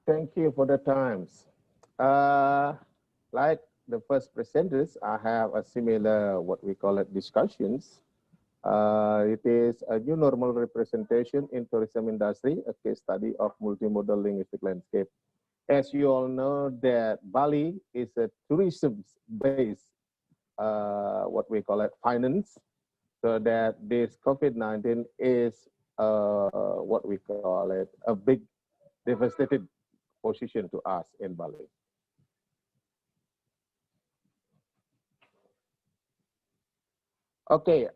Thank you for the times. Like the first presenters, I have a similar, what we call it, discussions. It is a new normal representation in tourism industry, a case study of multimodal linguistic landscape. As you all know, that Bali is a tourism-based, what we call it, finance. So that this COVID-19 is, what we call it, a big devastated position to us in Bali. Okay,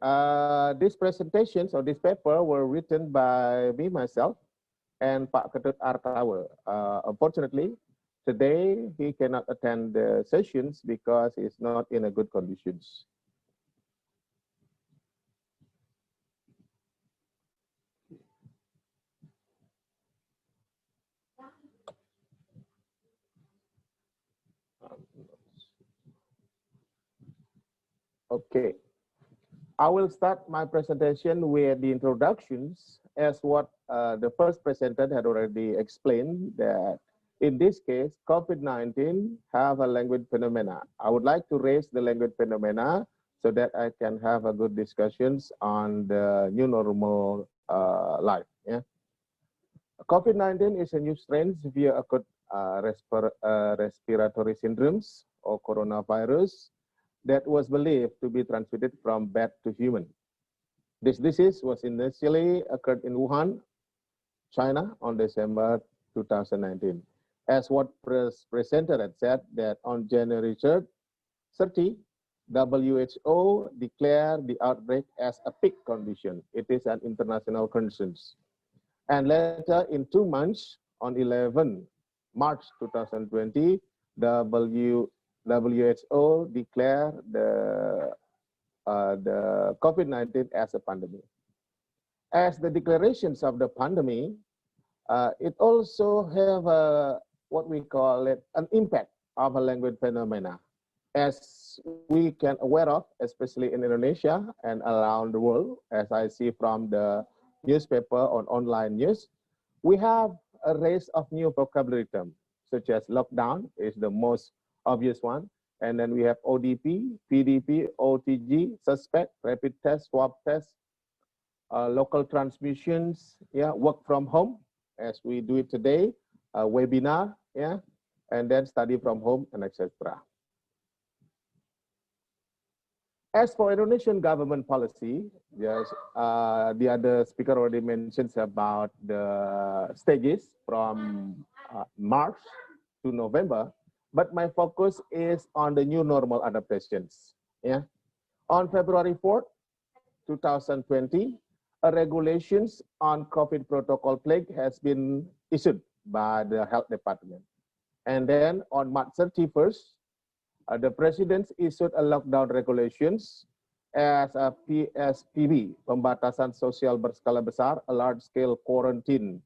these presentations or this paper were written by me, myself, and Pak Ketut Artawa. Unfortunately, today he cannot attend the sessions because he's not in a good conditions. Okay. I will start my presentation with the introductions as what the first presenter had already explained that in this case, COVID-19 have a language phenomena. I would like to raise the language phenomena so that I can have a good discussions on the new normal life. Yeah. COVID-19 is a new strain severe acute respiratory syndromes or coronavirus that was believed to be transmitted from bat to human. This disease was initially occurred in Wuhan, China on December 2019. As what presenter had said that on January 30, WHO declared the outbreak as a peak condition. It is an international concern. And later in 2 months, on 11 March 2020, WHO declared the COVID-19 as a pandemic. As the declarations of the pandemic, it also have what we call it an impact of a language phenomena. As we can aware of, especially in Indonesia and around the world, as I see from the newspaper on online news, we have a race of new vocabulary terms, such as lockdown is the most obvious one. And then we have ODP, PDP, OTG, suspect, rapid test, swab test, local transmissions, yeah, work from home, as we do it today, webinar, yeah, and then study from home, and etc. As for Indonesian government policy, yes, the other speaker already mentions about the stages from March to November, but my focus is on the new normal adaptations. Yeah, on February 4th, 2020, a regulations on COVID protocol plague has been issued by the health department. And then on March 31st, the president issued a lockdown regulations as a PSPB, pembatasan sosial berskala besar, a large-scale quarantine.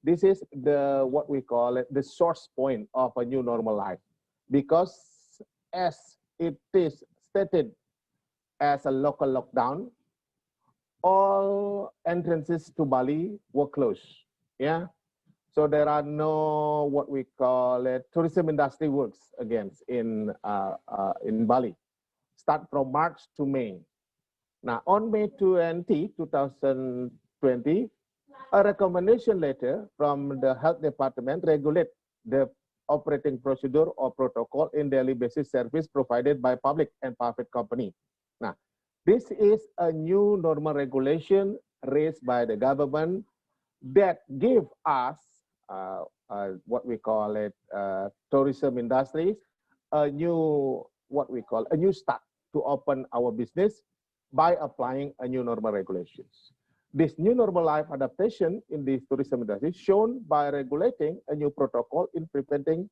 This is what we call it, the source point of a new normal life, because as it is stated as a local lockdown, all entrances to Bali were closed. Yeah. So there are no what we call it tourism industry works against in Bali. Start from March to May. Now on May 20, 2020, a recommendation letter from the health department regulate the operating procedure or protocol in daily basis service provided by public and private company. Now, this is a new normal regulation raised by the government that give us what we call it tourism industries a new what we call a new start to open our business by applying a new normal regulations. This new normal life adaptation in the tourism industry is shown by regulating a new protocol in preventing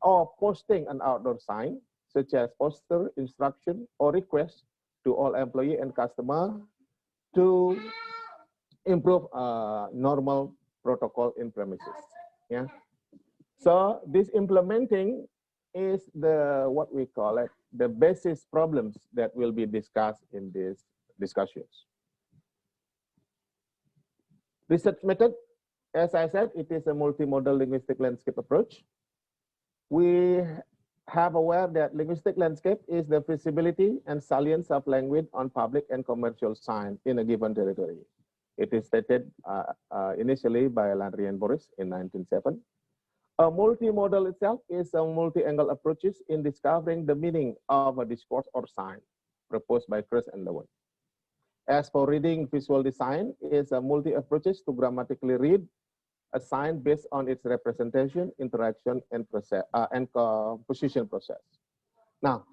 or posting an outdoor sign such as poster, instruction, or request to all employee and customer to improve normal protocol in premises. Yeah. So this implementing is the what we call it the basis problems that will be discussed in these discussions. Research method, As I said, it is a multimodal linguistic landscape approach. We have aware that linguistic landscape is the feasibility and salience of language on public and commercial sign in a given territory. It is stated initially by Landry and Boris in 1907. A multimodal itself is a multi-angle approaches in discovering the meaning of a discourse or sign proposed by Kress and Lewin. As for reading visual design, is a multi-approaches to grammatically read a sign based on its representation, interaction, and process and composition process. Now,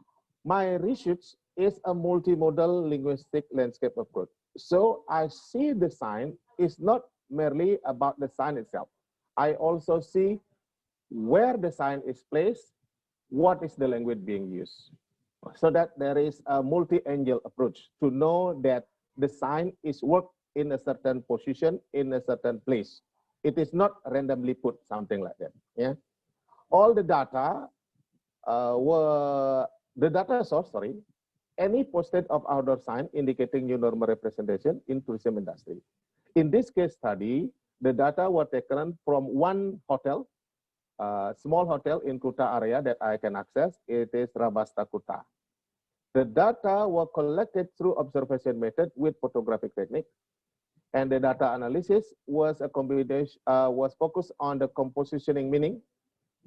my research is a multimodal linguistic landscape approach. So I see the sign is not merely about the sign itself. I also see where the sign is placed, what is the language being used. So that there is a multi-angle approach to know that the sign is worked in a certain position, in a certain place. It is not randomly put, something like that. Yeah. All the data source, any posted of outdoor sign indicating new normal representation in tourism industry. In this case study, the data were taken from one hotel, small hotel in Kuta area that I can access. It is Rabasta Kuta. The data were collected through observation method with photographic technique. And the data analysis was a combination, was focused on the compositioning meaning,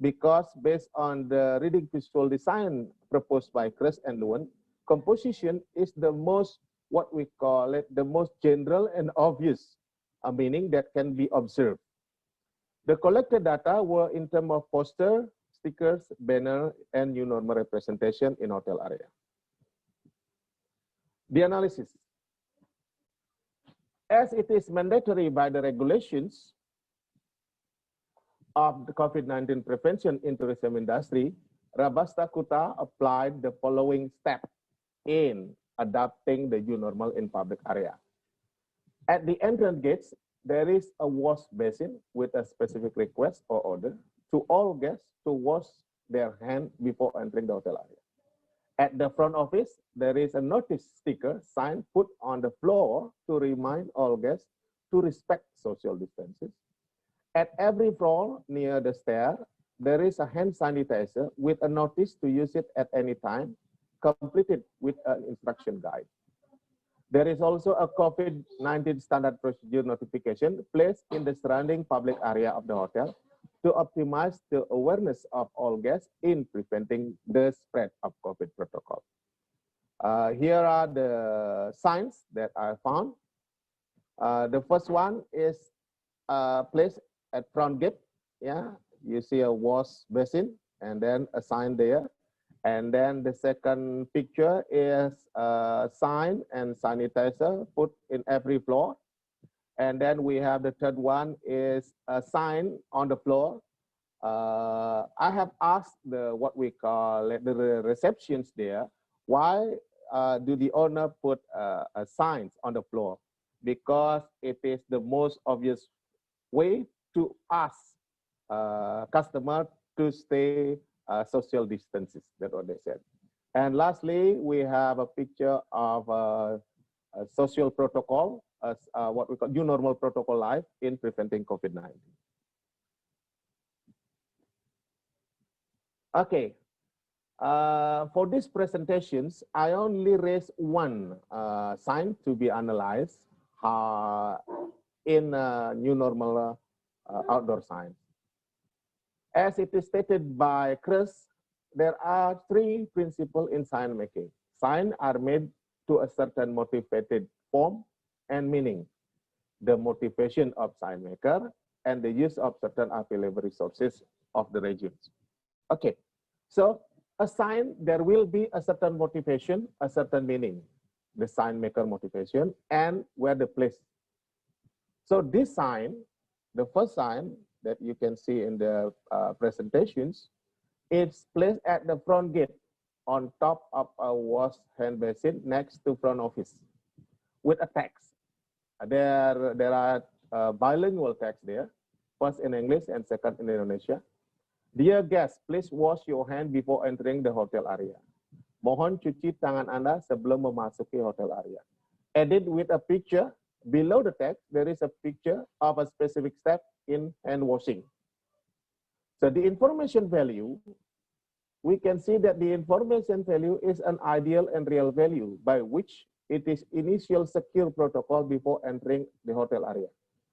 because based on the reading visual design proposed by Kress and Lewin, composition is the most, what we call it, the most general and obvious meaning that can be observed. The collected data were in terms of poster, stickers, banner, and new normal representation in hotel area. The analysis. As it is mandatory by the regulations of the COVID-19 prevention in tourism industry, Rabasta Kuta applied the following step in adapting the new normal in public area. At the entrance gates, there is a wash basin with a specific request or order to all guests to wash their hand before entering the hotel area. At the front office, there is a notice sticker sign put on the floor to remind all guests to respect social distances. At every floor near the stair, there is a hand sanitizer with a notice to use it at any time, completed with an instruction guide. There is also a COVID-19 standard procedure notification placed in the surrounding public area of the hotel to optimize the awareness of all guests in preventing the spread of COVID protocol. Here are the signs that I found. The first one is placed at front gate. Yeah, you see a wash basin and then a sign there. And then the second picture is a sign and sanitizer put in every floor. And then we have the third one is a sign on the floor. I have asked what we call the receptions there, why do the owner put signs on the floor? Because it is the most obvious way to ask customer to stay social distances. That's what they said. And lastly, we have a picture of a social protocol, what we call new normal protocol life in preventing COVID-19. Okay, for these presentations, I only raised one sign to be analyzed in new normal outdoor sign. As it is stated by Kress, there are three principles in sign making. Signs are made to a certain motivated form and meaning, the motivation of sign maker, and the use of certain available resources of the regions. Okay, so a sign, there will be a certain motivation, a certain meaning, the sign maker motivation, and where the place. So this sign, the first sign that you can see in the presentations, it's placed at the front gate on top of a wash hand basin next to front office with a text. There are bilingual text there, first in English and second in Indonesia. Dear guests, please wash your hand before entering the hotel area. Mohon cuci tangan Anda sebelum memasuki hotel area. Edit with a picture. Below the text, there is a picture of a specific step in hand washing. So the information value, we can see that the information value is an ideal and real value by which it is initial secure protocol before entering the hotel area.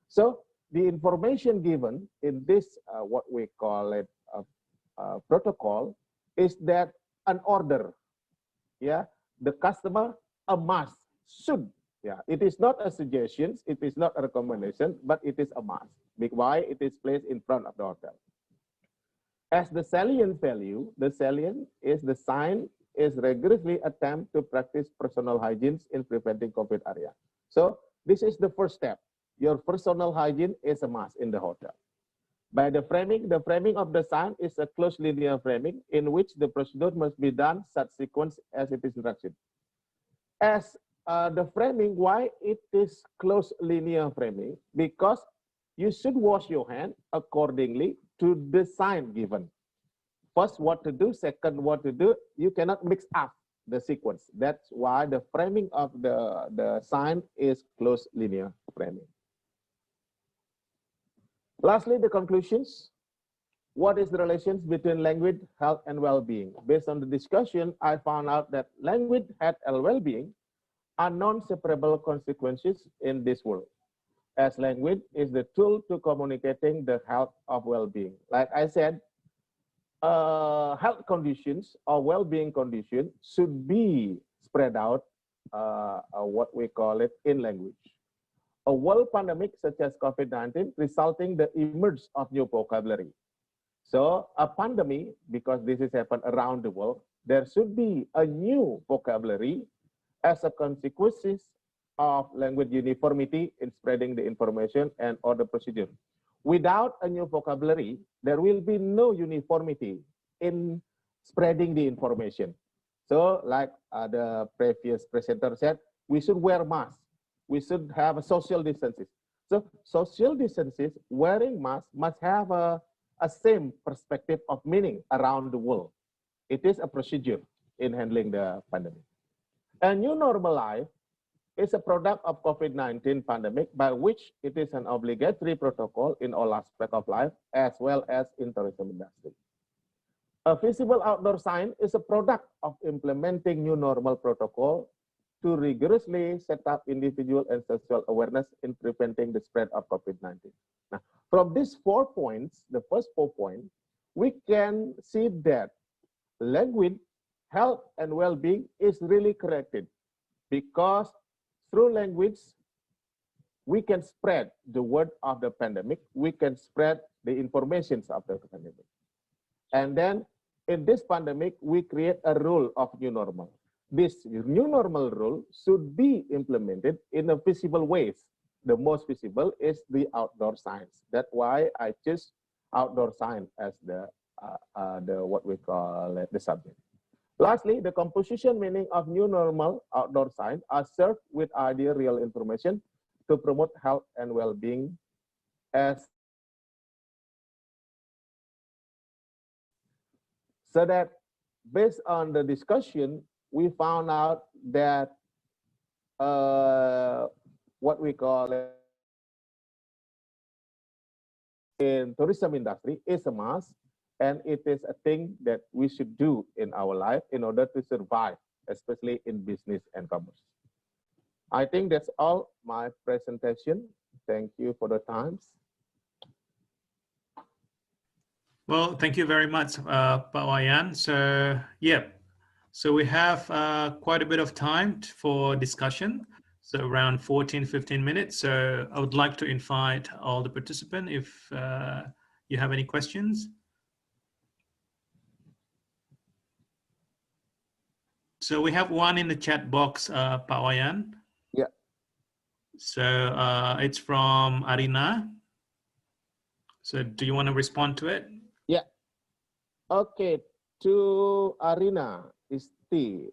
So the information given in this, what we call it, protocol, is that an order, yeah, the customer, a must, should, yeah, it is not a suggestion, it is not a recommendation, but it is a must. Why? It is placed in front of the hotel. As the salient value, the salient is the sign is rigorously attempt to practice personal hygiene in preventing COVID area. So this is the first step. Your personal hygiene is a must in the hotel. By the framing of the sign is a closed linear framing in which the procedure must be done such sequence as it is instructed. As the framing, why it is closed linear framing? Because you should wash your hand accordingly to the sign given. First, what to do, second, what to do. You cannot mix up the sequence. That's why the framing of the sign is closed linear framing. Lastly, the conclusions. What is the relations between language, health, and well-being? Based on the discussion, I found out that language, health, and well-being are non-separable consequences in this world, as language is the tool to communicating the health of well-being. Like I said, health conditions or well-being condition should be spread out, what we call it, in language. A world pandemic such as COVID-19 resulting the emergence of new vocabulary. So a pandemic, because this has happened around the world, there should be a new vocabulary as a consequence of language uniformity in spreading the information and other procedure. Without a new vocabulary, there will be no uniformity in spreading the information. So like the previous presenter said, we should wear masks. We should have a social distances. So social distances, wearing masks must have a same perspective of meaning around the world. It is a procedure in handling the pandemic. A new normal life is a product of COVID-19 pandemic by which it is an obligatory protocol in all aspects of life as well as in tourism industry. A visible outdoor sign is a product of implementing new normal protocol to rigorously set up individual and social awareness in preventing the spread of COVID-19. Now, from these 4 points, the first 4 points, we can see that language, health, and well-being is really corrected because through language, we can spread the word of the pandemic, we can spread the informations of the pandemic. And then in this pandemic, we create a rule of new normal. This new normal rule should be implemented in a visible ways. The most visible is the outdoor signs. That's why I choose outdoor sign as the what we call the subject. Lastly, the composition meaning of new normal outdoor signs are served with ideal real information to promote health and well-being as so that based on the discussion, we found out that what we call it in tourism industry is a must, and it is a thing that we should do in our life in order to survive, especially in business and commerce. I think that's all my presentation. Thank you for the times. Well, thank you very much, Pak Wayan. So, yeah, so we have quite a bit of time for discussion, so around 14-15 minutes. So I would like to invite all the participants if you have any questions. So we have one in the chat box, Pak Wayan. Yeah. So it's from Arina. So do you want to respond to it? Yeah. Okay. To Arina Isti,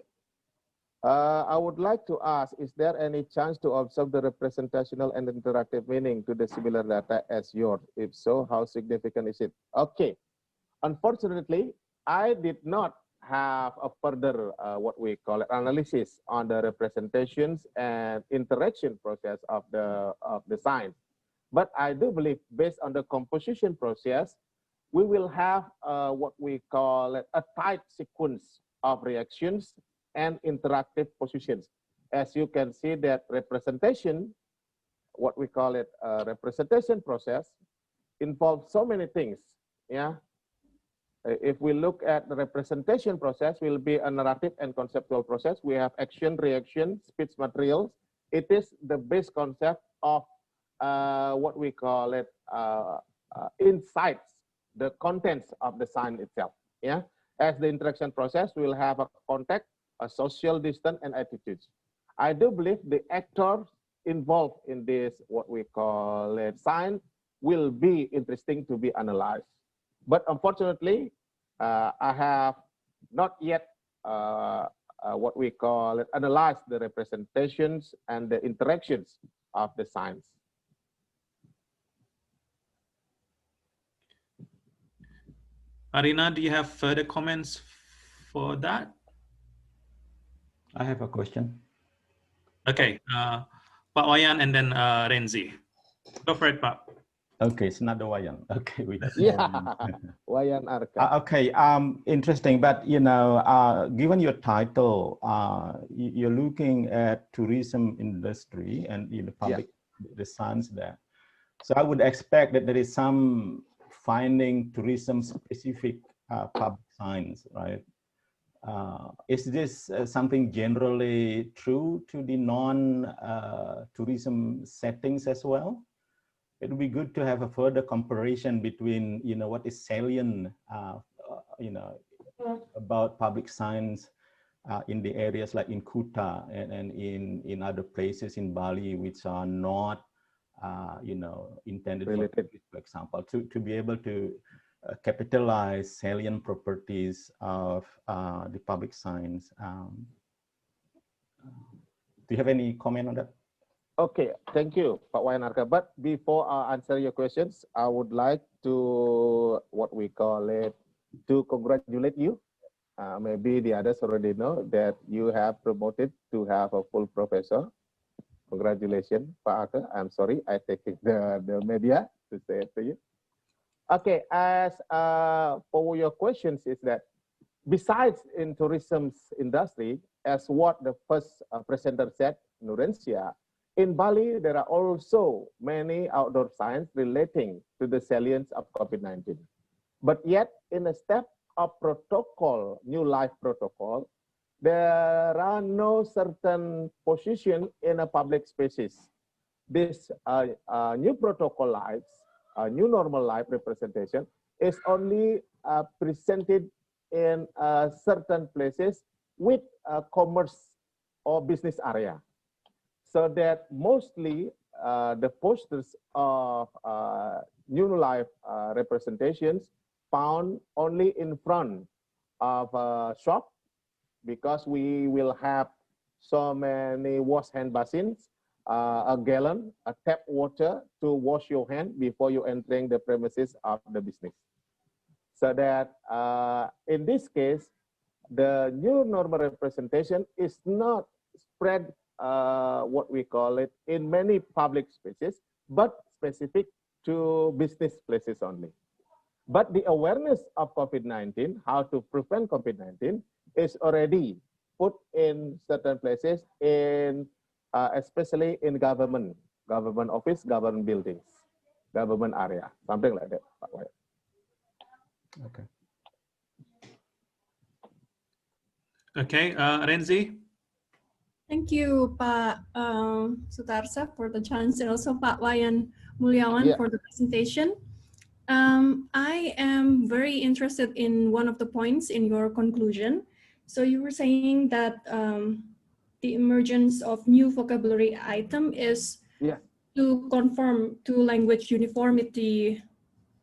I would like to ask, is there any chance to observe the representational and interactive meaning to the similar data as yours? If so, how significant is it? Okay. Unfortunately, I did not have a further what we call it analysis on the representations and interaction process of the signs. But I do believe, based on the composition process, we will have what we call a tight sequence of reactions and interactive positions. As you can see, that representation, what we call it representation process, involves so many things. Yeah. If we look at the representation process, will be a narrative and conceptual process. We have action, reaction, speech materials. It is the base concept of what we call it insights, the contents of the sign itself. Yeah. As the interaction process, we will have a context, a social distance, and attitudes. I do believe the actors involved in this, what we call it, sign, will be interesting to be analyzed. But unfortunately, I have not yet what we call it, analyzed the representations and the interactions of the signs. Arina, do you have further comments for that? I have a question. Okay, Pak Wayan and then Renzi. Go for it, Pak. Okay, it's not the Wayan. Okay, we have Wayan Arka. okay, interesting. But you know, given your title, you're looking at tourism industry and the public, the science there. So I would expect that there is some finding tourism specific public science, right? Is this something generally true to the non-tourism settings as well? It would be good to have a further comparison between, you know, what is salient, you know, about public science in the areas like in Kuta and in other places in Bali, which are not, you know, intended for example, to be able to capitalize salient properties of the public science. Do you have any comment on that? Okay, thank you, Pak Wayan Arka. But before I answer your questions, I would like to, what we call it, to congratulate you. Maybe the others already know that you have promoted to have a full professor. Congratulations, Pak Arka. I'm sorry, I take the media to say it to you. Okay, as for your questions is that besides in tourism industry, as what the first presenter said, Nurencia, in Bali, there are also many outdoor science relating to the salience of COVID-19. But yet, in a step of protocol, new life protocol, there are no certain position in a public spaces. This new protocol lives, new normal life representation is only presented in certain places with commerce or business area. So that mostly the posters of new life representations found only in front of a shop, because we will have so many wash hand basins, a gallon, a tap water to wash your hand before you entering the premises of the business. So that in this case, the new normal representation is not spread what we call it in many public spaces, but specific to business places only. But the awareness of COVID-19, how to prevent COVID-19, is already put in certain places, in especially in government office, government buildings, government area, something like that. Okay. Okay, Renzi. Thank you, Pak Sutarsa, for the chance, and also Pak Wayan Mulyawan for the presentation. I am very interested in one of the points in your conclusion. So you were saying that the emergence of new vocabulary item is to conform to language uniformity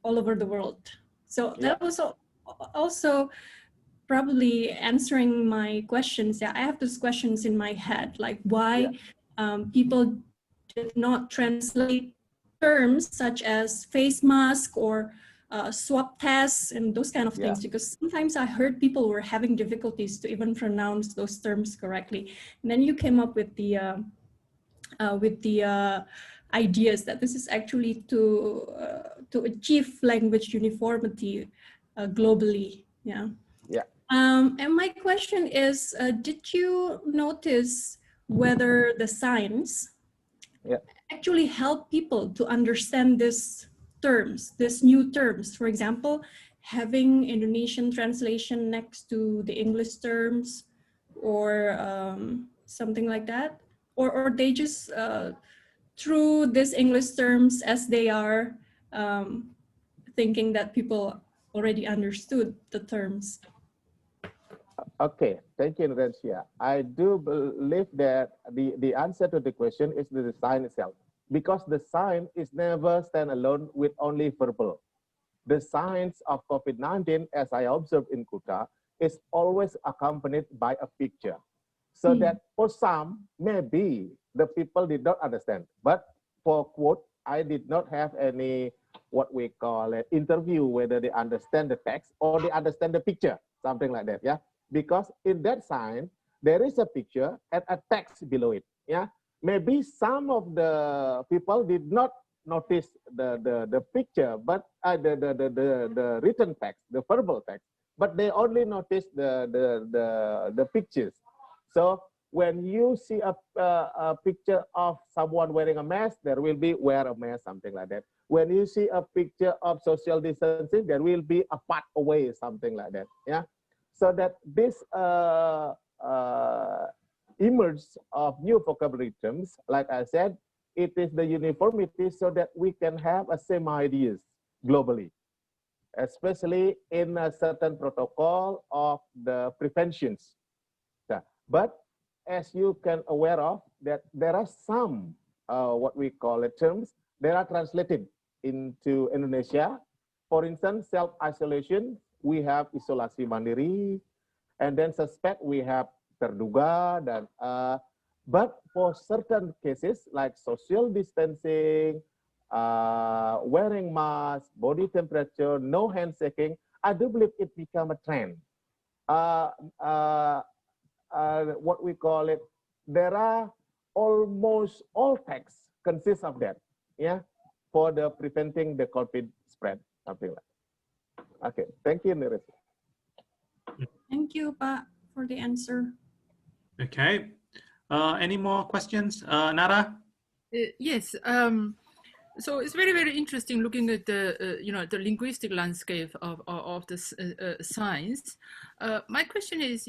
all over the world. So that was also probably answering my questions. Yeah, I have those questions in my head, like why people did not translate terms such as face mask or swab tests and those kind of things, because sometimes I heard people were having difficulties to even pronounce those terms correctly. And then you came up with the ideas that this is actually to achieve language uniformity globally. Yeah. Yeah. And my question is, did you notice whether the signs actually help people to understand these terms, these new terms? For example, having Indonesian translation next to the English terms, or something like that, or they just through these English terms as they are, thinking that people already understood the terms. Okay, thank you, Indonesia. I do believe that the answer to the question is the sign itself, because the sign is never stand alone with only verbal. The signs of COVID-19, as I observed in Kuta, is always accompanied by a picture. So that for some, maybe the people did not understand. But for quote, I did not have any, what we call it, interview, whether they understand the text or they understand the picture, something like that, yeah? Because in that sign, there is a picture and a text below it, yeah? Maybe some of the people did not notice the picture, but the written text, the verbal text, but they only notice the pictures. So when you see a picture of someone wearing a mask, there will be wear a mask, something like that. When you see a picture of social distancing, there will be apart away, something like that. Yeah. So that this emerge of new vocabulary terms, like I said, it is the uniformity so that we can have a same ideas globally, especially in a certain protocol of the preventions. But as you can aware of, that there are some, what we call it terms, that are translated into Indonesia. For instance, self-isolation, we have isolasi mandiri, and then suspect we have terduga, dan, but for certain cases like social distancing, wearing mask, body temperature, no handshaking, I do believe it become a trend. What we call it, there are almost all texts consist of that, yeah, for the preventing the COVID spread, something like that. Okay, thank you, Nerissa. Thank you, Pa, for the answer. Okay. Any more questions? Nara? Yes. So it's very, very interesting looking at the, the linguistic landscape of the science. My question is,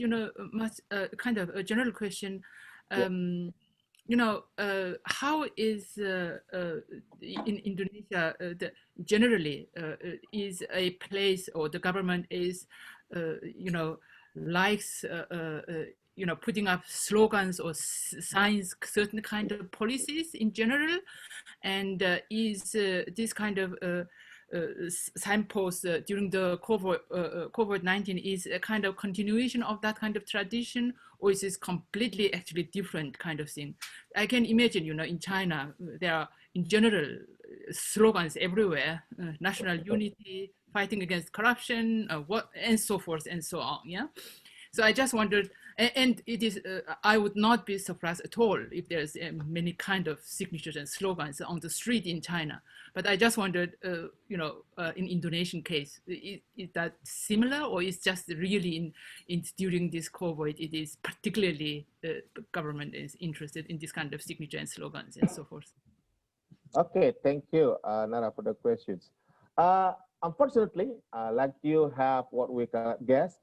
much kind of a general question. How is in Indonesia generally is a place, or the government is, likes putting up slogans or signs, certain kind of policies in general, and is this kind of signpost during the COVID-19 is a kind of continuation of that kind of tradition, or is this completely actually different kind of thing? I can imagine, in China, there are in general slogans everywhere, national unity, fighting against corruption, and so forth and so on. Yeah. So I just wondered, and it is, I would not be surprised at all if there's many kind of signatures and slogans on the street in China. But I just wondered, in Indonesian case, is that similar, or is just really in during this COVID, it is particularly the government is interested in this kind of signature and slogans and so forth? Okay, thank you, Nara, for the questions. Unfortunately, like you have what we can guess,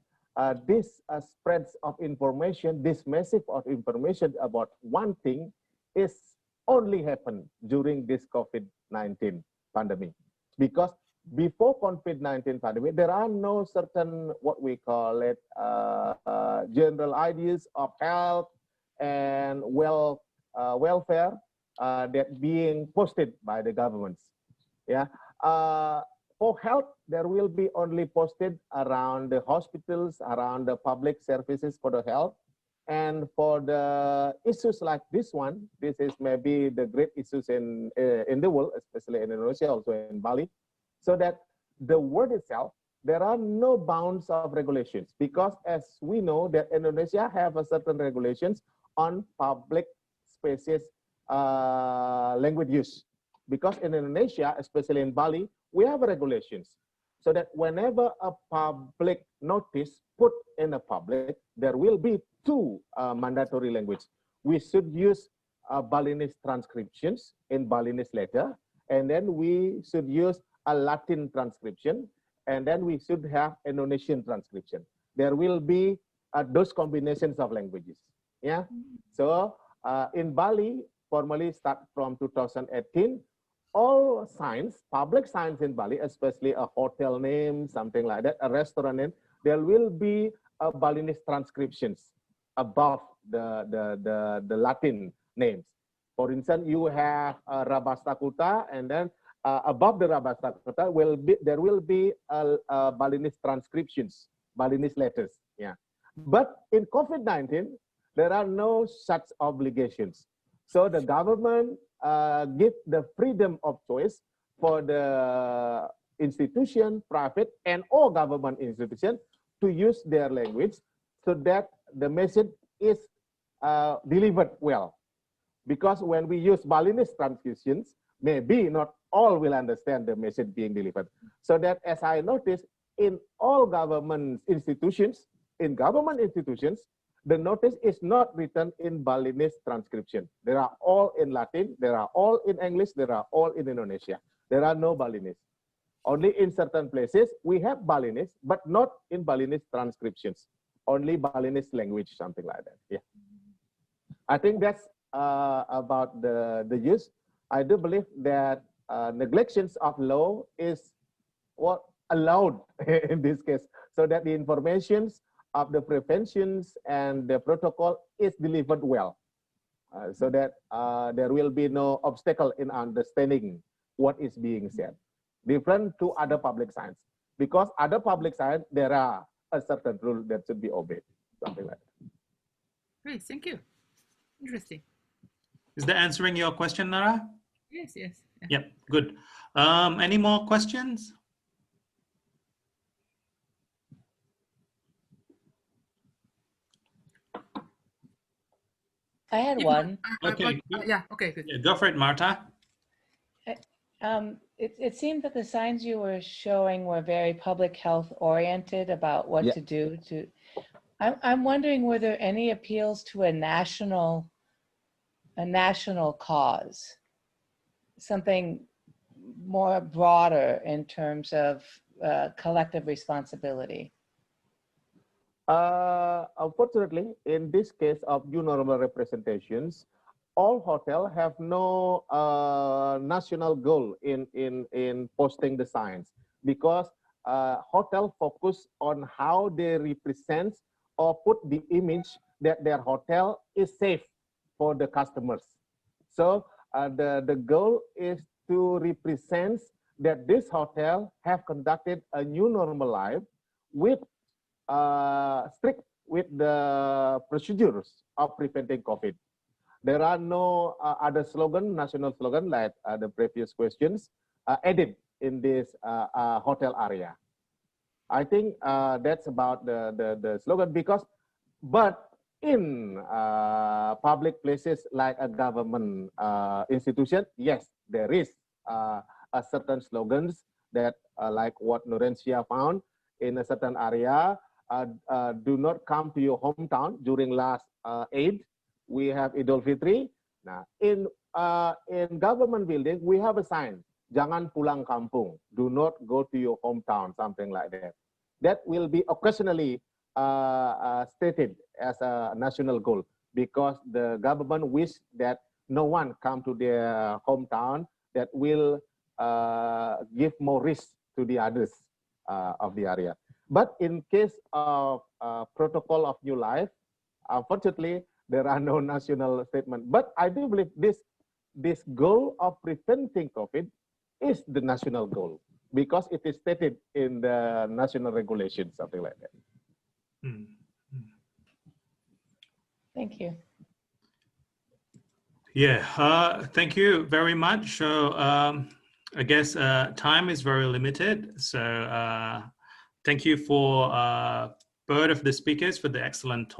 this spreads of information, this massive of information about one thing is only happened during this COVID-19 pandemic. Because before COVID-19 pandemic, there are no certain, what we call it, general ideas of health and welfare that being posted by the governments. Yeah. For health, there will be only posted around the hospitals, around the public services for the health. And for the issues like this one, this is maybe the great issues in the world, especially in Indonesia, also in Bali. So that the word itself, there are no bounds of regulations, because as we know that Indonesia have a certain regulations on public spaces language use. because in Indonesia, especially in Bali, we have regulations. So that whenever a public notice put in a public, there will be two mandatory language. We should use Balinese transcriptions in Balinese letter, and then we should use a Latin transcription, and then we should have Indonesian transcription. There will be those combinations of languages. Yeah. So in Bali, formally start from 2018, all signs, public signs in Bali, especially a hotel name, something like that, a restaurant name, there will be a Balinese transcriptions above the Latin names. For instance, you have Rabastakuta, and then above the Rabastakuta there will be a Balinese transcriptions, Balinese letters. Yeah. But in COVID-19, there are no such obligations. So the government give the freedom of choice for the institution, private, and all government institutions to use their language so that the message is delivered well. Because when we use Balinese transcriptions, maybe not all will understand the message being delivered. So that, as I noticed, in all government institutions, the notice is not written in Balinese transcription. They are all in Latin, they are all in English, they are all in Indonesia. There are no Balinese. Only in certain places we have Balinese, but not in Balinese transcriptions. Only Balinese language, something like that. Yeah. I think that's about the use. I do believe that neglections of law is what allowed in this case, so that the informations of the preventions and the protocol is delivered well, so that there will be no obstacle in understanding what is being said. Different to other public signs, because other public signs, there are a certain rule that should be obeyed, something like that. Great, thank you. Interesting. Is that answering your question, Nara? Yes, yes. Yeah. Yep, good. Any more questions? I had one. Okay. Yeah, okay, good. Yeah, go for it, Marta. It seemed that the signs you were showing were very public health oriented about what to do. I'm wondering, were there any appeals to a national cause, something more broader in terms of collective responsibility? Unfortunately, in this case of new normal representations, all hotels have no national goal in posting the signs, because hotel focus on how they represent or put the image that their hotel is safe for the customers. So the goal is to represent that this hotel have conducted a new normal life with strict with the procedures of preventing COVID. There are no other slogan, national slogan, like the previous questions, added in this hotel area. I think that's about the slogan, because, but in public places like a government institution, yes, there is a certain slogans that like what Nurencia found in a certain area. Do not come to your hometown during last Eid. We have Idul Fitri. Now, in government building, we have a sign, jangan pulang kampung, do not go to your hometown, something like that. That will be occasionally stated as a national goal, because the government wish that no one come to their hometown, that will give more risk to the others of the area. But in case of protocol of new life, unfortunately, there are no national statement. But I do believe this goal of preventing COVID is the national goal, because it is stated in the national regulations, something like that. Thank you. Yeah, thank you very much. So I guess time is very limited. So thank you for both of the speakers for the excellent talk.